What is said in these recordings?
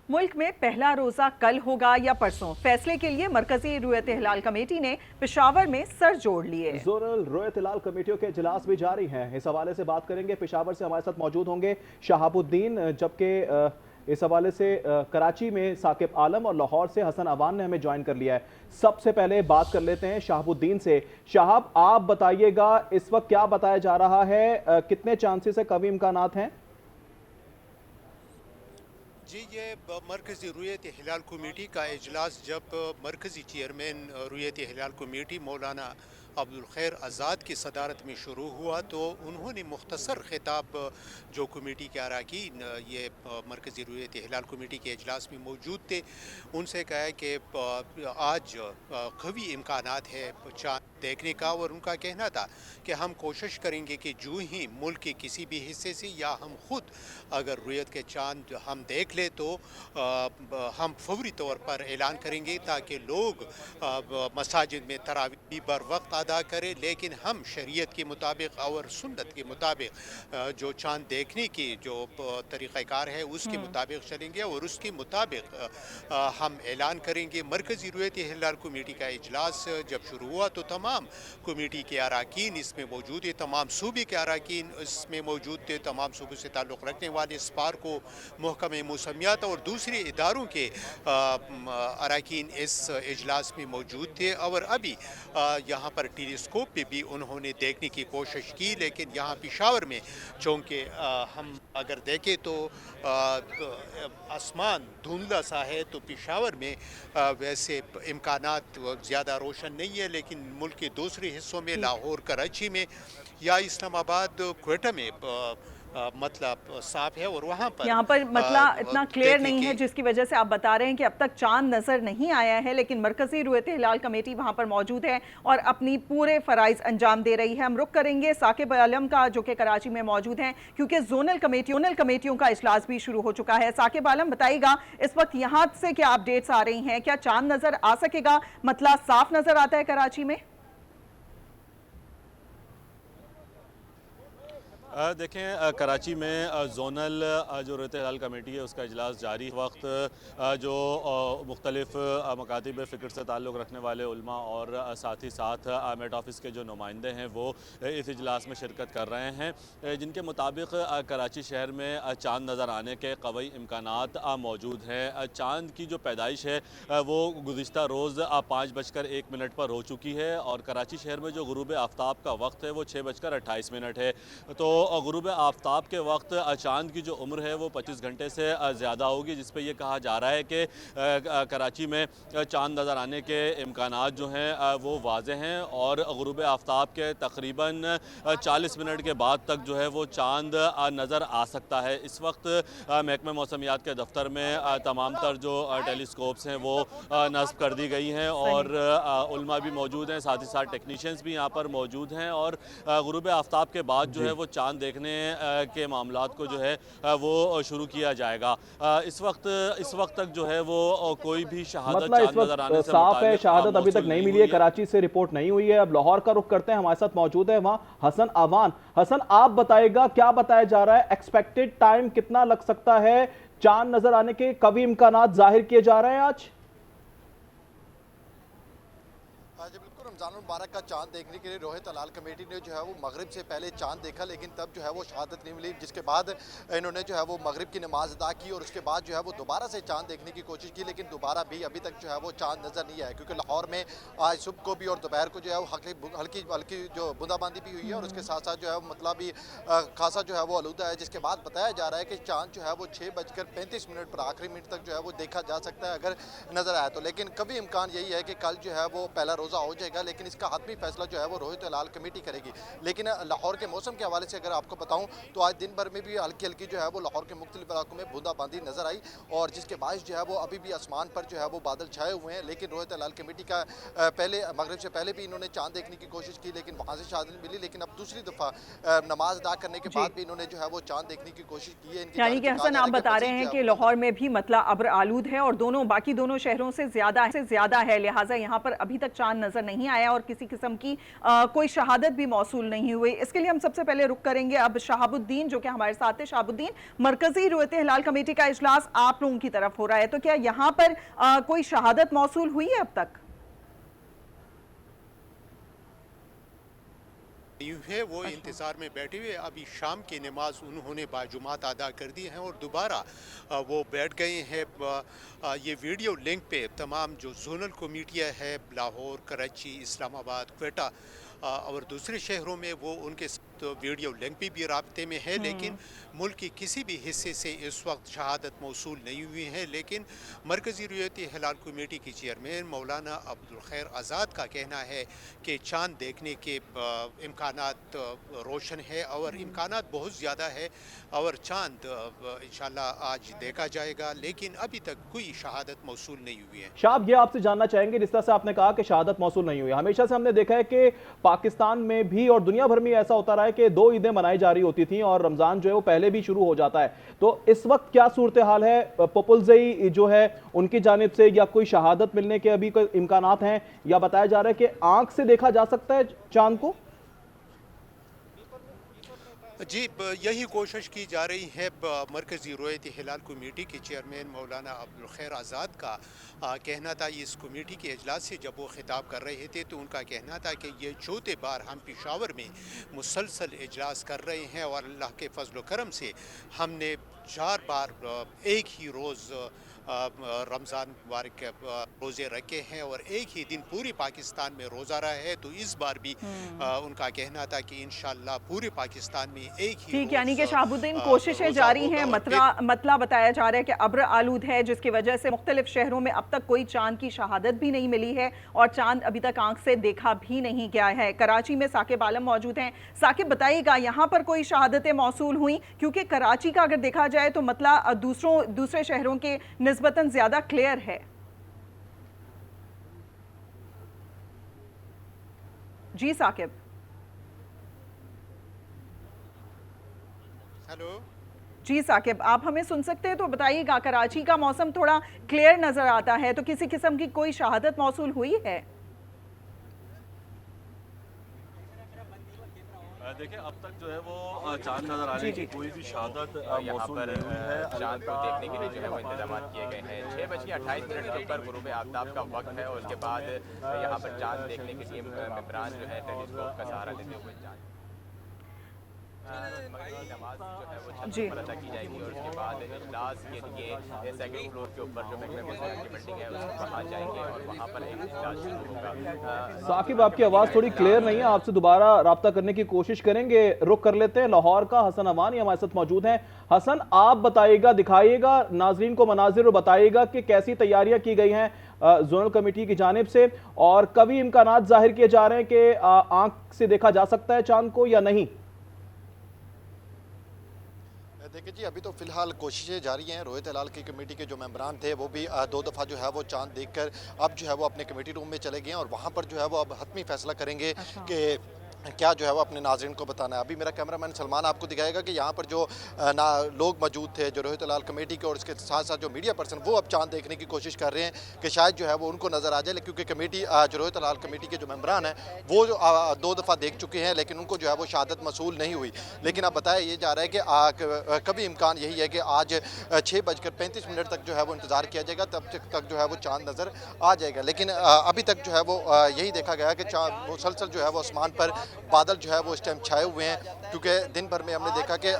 मुल्क में पहला रोजा कल होगा या परसों, फैसले के लिए मरकजी रुयत हिलाल कमेटी ने पेशावर में सर जोड़ लिए। जोनल रुयत हिलाल कमेटियों के इजलास भी जारी हैं। इस हवाले से बात करेंगे। पेशावर से हमारे साथ मौजूद होंगे शहाबुद्दीन, जबकि इस हवाले से कराची में साकिब आलम और लाहौर से हसन अवान ने हमें ज्वाइन कर लिया है। सबसे पहले बात कर लेते हैं शहाबुद्दीन से। शहाब, आप बताइएगा इस वक्त क्या बताया जा रहा है, कितने चांसेस है, कभी इम्कानात हैं? जी, ये मरकज़ी रुयत हिलाल कमेटी का इजलास जब मरकज़ी चेयरमैन रुयत हिलाल कमेटी मौलाना अब्दुल खैर आज़ाद की सदारत में शुरू हुआ तो उन्होंने मुख्तसर खिताब जो कमेटी के अरकान ये मरकज़ी रुयत हिलाल कमेटी के इजलास में मौजूद थे, उनसे कहा है कि आज कवी इम्कानात है चाँद देखने का, और उनका कहना था कि हम कोशिश करेंगे कि जो ही मुल्क के किसी भी हिस्से से या हम खुद अगर रुयत के चाँद हम देख ले तो हम फौरी तौर पर ऐलान करेंगे ताकि लोग मसाजिद में तरावी बर वक्त अदा करें, लेकिन हम शरीयत के मुताबिक और सुन्नत के मुताबिक जो चाँद देखने की जो तरीक़ाकार है उसके मुताबिक चलेंगे और उसके मुताबिक हम ऐलान करेंगे। मरकज़ी रुयत हिलाल कमेटी का इजलास जब शुरू हुआ तो तमाम कमेटी के अरकान इसमें मौजूद है, तमाम सूबे के अरकान इसमें मौजूद थे, तमाम सूबे से ताल्लुक़ रखने वाले स्पार्को, महकमे मौसमियात और दूसरे इदारों के अरकान इस इजलास में मौजूद थे। और अभी यहाँ पर टेलीस्कोप पे भी उन्होंने देखने की कोशिश की, लेकिन यहाँ पेशावर में चूँकि हम अगर देखें तो आसमान धुंधला सा है, तो पेशावर में वैसे इम्कानात ज़्यादा रोशन नहीं है, लेकिन मुल्क के दूसरे हिस्सों में लाहौर, कराची में या इस्लामाबाद, क्वेटा में मतलब साफ है। और वहाँ पर यहाँ पर मतलब इतना क्लियर नहीं है, जिसकी वजह से आप बता रहे हैं कि अब तक चांद नजर नहीं आया है, लेकिन मरकजी रुयत हिलाल कमेटी वहाँ पर मौजूद है और अपनी पूरे फराइज अंजाम दे रही है। हम रुख करेंगे साकिब आलम का, जो कि कराची में मौजूद हैं, क्योंकि जोनल कमेटियों का इजलास भी शुरू हो चुका है। साकिब आलम, बताइएगा इस वक्त यहाँ से क्या अपडेट्स आ रही हैं, क्या चांद नजर आ सकेगा, मतलब साफ नजर आता है कराची में? देखें, कराची में जोनल जो रुयत हिलाल कमेटी है उसका इजलास जारी वक्त जो मुख्तलिफ मकातिब फ़िक्र से ताल्लुक़ रखने वाले उलमा और साथ ही साथ मेट ऑफिस के जो नुमाइंदे हैं वो इस इजलास में शिरकत कर रहे हैं, जिनके मुताबिक कराची शहर में चाँद नज़र आने के कवई इम्कानात मौजूद हैं। चाँद की जो पैदाइश है वो गुज़िश्ता रोज़ 5:01 पर हो चुकी है और कराची शहर में जो गुरूब आफ्ताब का वक्त है वो 6:28 है। तो गुरूब आफ्ताब के वक्त चाँद की जो उम्र है वो 25 घंटे से ज़्यादा होगी, जिस पे ये कहा जा रहा है कि कराची में चाँद नज़र आने के इम्कानात जो हैं वो वाज़े हैं और गुरूब आफ्ताब के तकरीबन 40 मिनट के बाद तक जो है वो चाँद नज़र आ सकता है। इस वक्त महकमे मौसमियात के दफ्तर में तमाम तर जो टेलीस्कोप्स हैं वो नस्ब कर दी गई हैं और उलमा भी मौजूद हैं, साथ ही साथ टेक्नीशियंस भी यहाँ पर मौजूद हैं और गुरूब आफ्ताब के बाद जो है वो चाँद देखने के मामलात को जो है वो शुरू किया जाएगा। इस वक्त तक जो है वो कोई भी शहादत मतलब इस वक्त साफ है, शहादत अभी तक नहीं मिली है, कराची से रिपोर्ट नहीं हुई है। अब लाहौर का रुख करते हैं, हमारे साथ मौजूद है वहाँ हसन अवान। हसन, आप बताइएगा क्या बताया जा रहा है, एक्सपेक्टेड टाइम कितना लग सकता है, चांद नजर आने के कभी इम्कानात जाहिर किए जा रहे हैं आज? रमज़ान मुबारक का चांद देखने के लिए रोहित हिलाल कमेटी ने जो है वो मगरिब से पहले चांद देखा, लेकिन तब जो है वो शहादत नहीं मिली, जिसके बाद इन्होंने जो है वो मगरिब की नमाज अदा की और उसके बाद जो है वो दोबारा से चांद देखने की कोशिश की, लेकिन दोबारा भी अभी तक जो है वो चांद नज़र नहीं आया, क्योंकि लाहौर में आज सुबह को भी और दोपहर को जो है वो हल्की जो बूंदाबांदी भी हुई है और उसके साथ साथ जो है मतलब भी खासा जो है वो आलूदा है, जिसके बाद बताया जा रहा है कि चांद जो है वो 6:35 पर आखिरी मिनट तक जो है वो देखा जा सकता है अगर नज़र आया तो। लेकिन कभी इम्कान यही है कि कल जो है वो पहला रोज़ा हो जाएगा, लेकिन इसका हतमी फैसला जो है वो रोहित हिलाल कमेटी करेगी। लेकिन लाहौर के मौसम के हवाले से अगर आपको बताऊं तो आज दिन भर में भी हल्की जो है वो लाहौर के मुख्तलिफ इलाकों में बूंदाबांदी नजर आई और जिसके बायस जो है वो अभी भी आसमान पर जो है वो बादल छाए हुए हैं। लेकिन रोहित हिलाल कमेटी का पहले मगरिब से पहले भी इन्होंने चांद देखने की कोशिश की, लेकिन वहाँ से शहादत मिली, लेकिन अब दूसरी दफा नमाज अदा करने के बाद भी इन्होंने जो है वो चांद देखने की कोशिश की है। यानी कि हसन, आप बता रहे हैं कि लाहौर में भी मतलब अब्र आलूद है और बाकी दोनों शहरों से ज्यादा है, लिहाजा यहाँ पर अभी तक चांद नजर नहीं आया और किसी किस्म की कोई शहादत भी मौसूल नहीं हुई। इसके लिए हम सबसे पहले रुख करेंगे अब शहाबुद्दीन जो कि हमारे साथ है। शहाबुद्दीन, मरकजी रूयत हिलाल कमेटी का इजलास आप लोगों की तरफ हो रहा है, तो क्या यहाँ पर कोई शहादत मौसूल हुई है अब तक? यूँ है वो इंतज़ार में बैठे हुए, अभी शाम की नमाज उन्होंने बाजुमात अदा कर दी है और दोबारा वो बैठ गए हैं। ये वीडियो लिंक पे तमाम जो जोनल कमेटियाँ है लाहौर, कराची, इस्लामाबाद, क्वेटा और दूसरे शहरों में, वो उनके वीडियो लिंक पे भी राब्ते में है, लेकिन मुल्क की किसी भी हिस्से से इस वक्त शहादत मौसूल नहीं हुई है। लेकिन मरकज़ी रूयत हिलाल कमेटी की चेयरमैन मौलाना अब्दुल खैर आज़ाद का कहना है कि चाँद देखने के इम्कानात रोशन है और इम्कानात बहुत ज़्यादा है और चाँद इंशाल्लाह आज देखा जाएगा, लेकिन अभी तक कोई शहादत मौसूल नहीं हुई है। शाब, ये आपसे जानना चाहेंगे, जिस तरह से आपने कहा कि शहादत मौसूल नहीं हुई, हमेशा से हमने देखा है कि पाकिस्तान में भी और दुनिया भर में ऐसा होता रहा है कि 2 ईदें मनाई जा रही होती थी और रमज़ान जो है वो पहले भी शुरू हो जाता है। तो इस वक्त क्या सूरत हाल है? पपुलजई जो है उनकी जानिब से या कोई शहादत मिलने के अभी कोई इम्कानात हैं, या बताया जा रहा है कि आंख से देखा जा सकता है चांद को? जी, यही कोशिश की जा रही है। मरकज़ी रूयत हिलाल कमेटी के चेयरमैन मौलाना अब्दुल खैर आज़ाद का कहना था, इस कमेटी के इजलास से जब वो खिताब कर रहे थे तो उनका कहना था कि ये चौथे बार हम पेशावर में मुसलसल इजलास कर रहे हैं और अल्लाह के फजल करम से हमने 4 बार एक ही रोज़ रमज़ान मुबारक के रोज़े रखे हैं और एक ही दिन पूरे पाकिस्तान में रोज़ा रहा है। तो इस बार भी उनका कहना था कि इंशाअल्लाह पूरे पाकिस्तान में एक ही ठीक, यानी कि शहाबुद्दीन कोशिशें जारी हैं। मतला बताया जा रहा है कि अब्र आलूद है, जिसकी वजह से मुख्तलिफ शहरों में अब तक कोई चांद की शहादत भी नहीं मिली है और चांद अभी तक आंख से देखा भी नहीं गया है। कराची में साकिब आलम मौजूद हैं। साकिब, बताइएगा यहाँ पर कोई शहादतें मौसूल हुई? क्योंकि कराची का अगर देखा जाए तो मतला दूसरे शहरों के निस्बतन ज्यादा क्लियर है। जी साकिब। हेलो जी साकिब, आप हमें सुन सकते हैं तो बताइएगा। कराची का मौसम थोड़ा क्लियर नजर आता है, तो किसी किस्म की कोई शहादत मौसूल हुई है? देखिए, अब तक जो है वो चांद नजर आने की कोई भी शहादत मौसूल नहीं हुई है। चांद को देखने के लिए जो है वो इंतजाम किए गए हैं। 6:28 के ऊपर गुरूब आफ्ताब का वक्त है और उसके बाद यहाँ पर चांद देखने के लिए मेहमान जो है टेलीस्कोप का सहारा लेते हुए चांद नमाज जो है वो छत पर अदा की जाएगी और उसके बाद इजलास के लिए सेकंड फ्लोर के ऊपर जो महकमे वज़ारत की बिल्डिंग है उस पर आ जाएंगे और वहाँ पर एक इजलास शुरू होगा। साकिब, आपकी आवाज़ थोड़ी क्लियर नहीं है, आपसे दोबारा राब्ता करने की कोशिश करेंगे। रुख कर लेते हैं लाहौर का। हसन अवानी हमारे साथ मौजूद हैं। हसन, आप बताइएगा, दिखाइएगा नाजरीन को मनाजिर और बताइएगा कि कैसी तैयारियां की गई हैं जोनल कमेटी की जानिब से और कभी इम्कानात जाहिर किए जा रहे हैं कि आंख से देखा जा सकता है चांद को या नहीं? देखिए जी, अभी तो फिलहाल कोशिशें जारी हैं। रूयत हिलाल की कमेटी के जो मेंबरान थे वो भी 2 दफ़ा जो है वो चांद देखकर अब जो है वो अपने कमेटी रूम में चले गए हैं और वहाँ पर जो है वो अब हतमी फैसला करेंगे कि क्या जो है वो अपने नाज़रीन को बताना है। अभी मेरा कैमरामैन सलमान आपको दिखाएगा कि यहाँ पर जो लोग मौजूद थे जो रूयत हिलाल कमेटी के और उसके साथ साथ जो मीडिया पर्सन वो अब चांद देखने की कोशिश कर रहे हैं कि शायद जो है वो उनको नज़र आ जाए, क्योंकि कमेटी जो रूयत हिलाल कमेटी के जो मेंबरान हैं वो जो 2 दफ़ा देख चुके हैं लेकिन उनको जो है वो शहादत मसूल नहीं हुई। लेकिन अब बताया ये जा रहा है कि कभी इम्कान यही है कि आज 6:35 तक जो है वो इंतज़ार किया जाएगा, तब तक जो है वो चांद नज़र आ जाएगा। लेकिन अभी तक जो है वो यही देखा गया कि मुसलसल जो है वो आसमान पर बादल जो है वो इस टाइम छाए हुए हैं, क्योंकि दिन भर में हमने देखा कि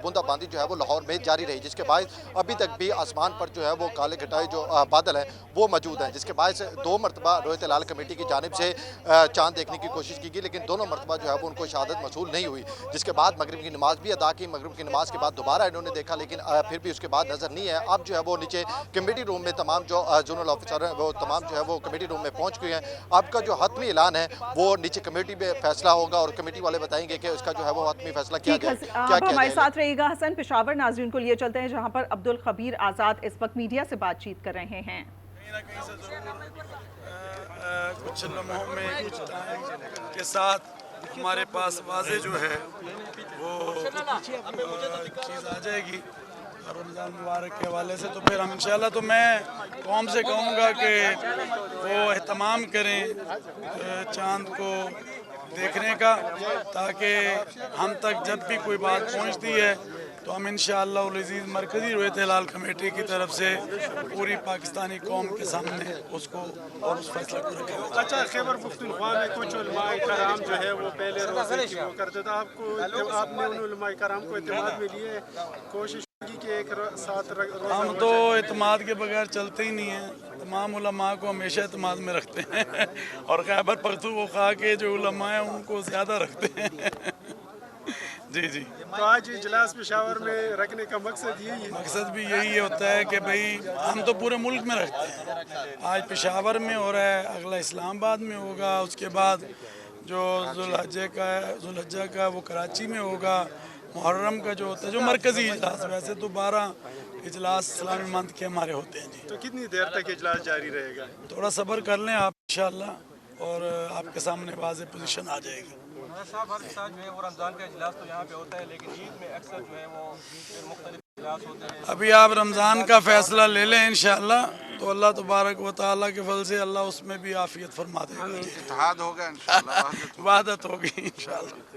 बूंदाबांदी जो है वो लाहौर में जारी रही, जिसके बायस अभी तक भी आसमान पर जो है वो काले घटाए जो बादल हैं वो मौजूद हैं, जिसके बायस 2 मरतबा रूयत हिलाल कमेटी की जानिब से चांद देखने की कोशिश की गई लेकिन दोनों मरतबा जो है वो उनको शहादत मसूल नहीं हुई। जिसके बाद मगरिब की नमाज भी अदा की। मगरिब की नमाज के बाद दोबारा इन्होंने देखा लेकिन फिर भी उसके बाद नज़र नहीं है। अब जो है वो नीचे कमेटी रूम में तमाम जो जोनल ऑफिसर हैं वो तमाम जो है वो कमेटी रूम में पहुँच गए हैं। अब का जो हतमी ऐलान है वो नीचे कमेटी में फैसला होगा और कमेटी वाले बताएंगे कि उसका जो है वो हतमी फैसला किया जाए। क्या हमारे साथ रहेगा हसन। पेशावर नाज़रीन को लिए चलते हैं जहां पर अब्दुल खबीर आज़ाद इस वक्त मीडिया से बातचीत कर रहे हैं। कुछ लम्हों में के साथ हमारे पास वाज़े जो है वो चीज़ आ जाएगी। اور رمضان مبارک کے حوالے سے تو پھر ہم انشاءاللہ تو میں قوم سے کہوں گا کہ وہ اہتمام کریں چاند کو دیکھنے کا، تاکہ ہم تک جب بھی کوئی بات پہنچتی ہے تو ہم انشاءاللہ العزیز مرکزی رویت ہلال کمیٹی کی طرف سے پوری پاکستانی قوم کے سامنے اس کو اور اس فیصلہ کو رکھیں گے۔ اچھا، خیبر پختونخوا میں کچھ علماء کرام جو ہے وہ پہلے روزے کی وہ کرتے تھے، آپ نے ان علماء کرام کو اعتماد میں لیے، کوشش کی کہ ایک ساتھ روزہ ہم تو اعتماد کے بغیر چلتے ہی نہیں ہیں، تمام علماء کو ہمیشہ اعتماد میں رکھتے ہیں اور خیبر پختونخوا کے جو علماء ہیں ان کو زیادہ رکھتے ہیں۔ جی جی، تو آج اجلاس پشاور میں رکھنے کا مقصد یہی ہے؟ مقصد بھی یہی ہوتا ہے کہ بھئی ہم تو پورے ملک میں رکھتے ہیں، آج پشاور میں ہو رہا ہے، اگلا اسلام آباد میں ہوگا، اس کے بعد جو ذوالحجہ کا وہ کراچی میں ہوگا، محرم کا جو ہوتا ہے جو مرکزی اجلاس، ویسے تو 12 اجلاس اسلامی منتھ کے ہمارے ہوتے ہیں۔ جی، تو کتنی دیر تک اجلاس جاری رہے گا؟ تھوڑا صبر کر لیں آپ انشاءاللہ، اور آپ کے سامنے واضح پوزیشن آ جائے گی۔ صاحب ہر سال جو ہے وہ رمضان کا اجلاس تو یہاں پہ ہوتا ہے، لیکن عید میں اکثر جو ہے وہ مختلف اجلاس ہوتے ہیں۔ ابھی آپ رمضان کا فیصلہ لے لیں انشاءاللہ، تو اللہ تبارک و تعالیٰ کے فضل سے اللہ اس میں بھی عافیت فرما دے گا۔ اتحاد ہوگا انشاءاللہ، وحدت ہوگی انشاءاللہ۔